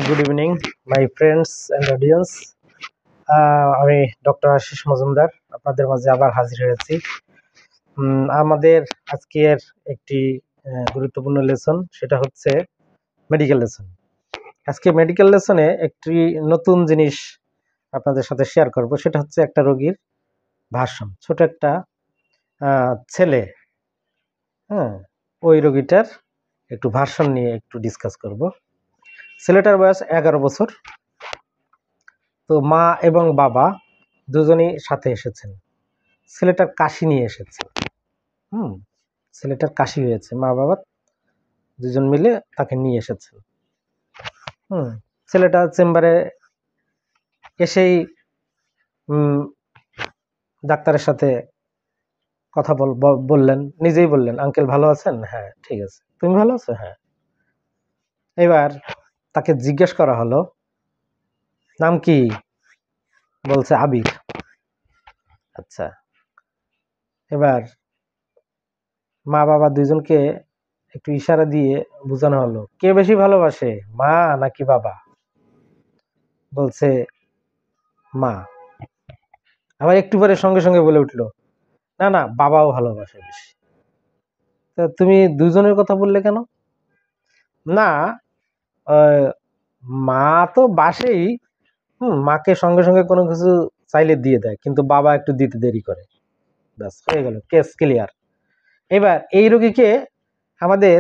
Good evening my friends and audience. আমি doctor Ashis Majumdar আপনাদের মাঝে আবার হাজির হয়েছি। আমাদের আজকের একটি গুরুত্বপূর্ণ লেসন, সেটা হচ্ছে মেডিকেল লেসন। আজকে মেডিকেল লেসনে একটি নতুন জিনিস আপনাদের সাথে শেয়ার করব, সেটা হচ্ছে একটা রোগীর ভাষণ। ছোট একটা ছেলে, ওই রোগীটার একটু ভাষণ নিয়ে একটু ডিসকাস করব। ছেলেটার বয়স 11 বছর। তো মা এবং বাবা দুজনই সাথে এসেছেন। ছেলেটার কাশি নিয়ে এসেছে। ছেলেটার কাশি হয়েছে, মা বাবা দুজন মিলে তাকে নিয়ে এসেছেন। ছেলেটা চেম্বারে এসেই ডাক্তারের সাথে কথা বললেন, নিজেই বললেন, আঙ্কেল ভালো আছেন? হ্যাঁ, ঠিক আছে। তুমি ভালো আছো? হ্যাঁ। এবার তাকে জিজ্ঞেস করা হলো, নাম কি? বলছে আবির। আচ্ছা। এবার মা বাবা দুইজনকে একটু ইশারা দিয়ে বোঝানো হলো, কে বেশি ভালোবাসে, মা নাকি বাবা? বলছে মা। আবার একটু পরে সঙ্গে সঙ্গে বলে উঠলো, না না, বাবাও ভালোবাসে বেশি। তা তুমি দুজনের কথা বললে কেন? না, মা তো বাসেই, মাকে সঙ্গে সঙ্গে কোনো কিছু চাইলে দিয়ে দেয়, কিন্তু বাবা একটু দিতে দেরি করে। ব্যাস, হয়ে গেল, কেস ক্লিয়ার। এবার এই রোগীকে আমাদের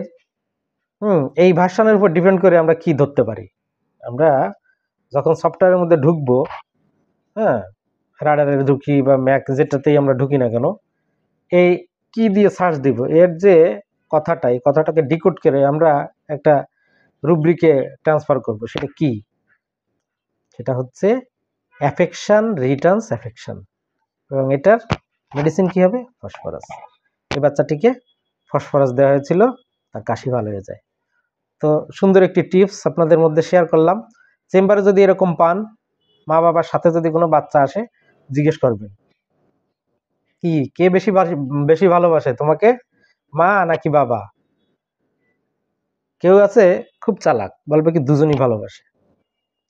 এই ভার্সনের উপর ডিপেন্ড করে আমরা কি ধরতে পারি। আমরা যখন সফটওয়্যারের মধ্যে ঢুকবো, রাডারে ঢুকি বা ম্যাক যেটাতেই আমরা ঢুকি না কেন, এই কি দিয়ে সার্চ দিব, এর যে কথাটা, এই কথাটাকে ডিকোড করে আমরা একটা রুব্রিকে ট্রান্সফার করব। সেটা কি? সেটা হচ্ছে অ্যাফেকশন রিটার্নস অ্যাফেকশন, এবং এটার মেডিসিন কি হবে? ফসফরাস। এই বাচ্চাটিকে ফসফরাস দেওয়া হয়েছিল, তার কাশি ভালো হয়ে যায়। তো সুন্দর একটি টিপস আপনাদের মধ্যে শেয়ার করলাম। চেম্বারে যদি এরকম পান, মা বাবার সাথে যদি কোনো বাচ্চা আসে, জিজ্ঞেস করবেন, কি, কে বেশি ভালোবাসে তোমাকে, মা নাকি বাবা? কেউ আছে খুব চালাক, বলবে কি দুজনই ভালোবাসে,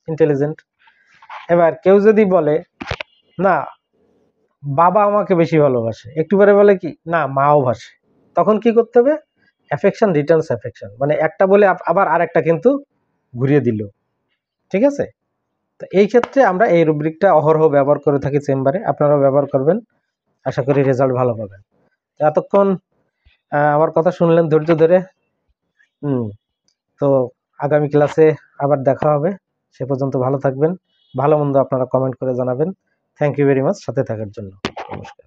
ইন্টেলিজেন্ট। এবার কেউ যদি বলে না, বাবা আমাকে বেশি ভালোবাসে, একটু পরে বলে কি, না, মাও ভাসে, তখন কি করতে হবে? অ্যাফেকশন রিটার্নস অ্যাফেকশন, মানে একটা বলে আবার আরেকটা কিন্তু ঘুরিয়ে দিল। ঠিক আছে? তো এই ক্ষেত্রে আমরা এই রুব্রিকটা অহরহ ব্যবহার করে থাকি চেম্বারে, আপনারাও ব্যবহার করবেন, আশা করি রেজাল্ট ভালো পাবেন। এতক্ষণ আমার কথা শুনলেন ধৈর্য ধরে। তো আগামী ক্লাসে আবার দেখা হবে। সে পর্যন্ত ভালো থাকবেন। ভালো মন্দ আপনারা কমেন্ট করে জানাবেন। থ্যাংক ইউ ভেরি মাচ সাথে থাকার জন্য। নমস্কার।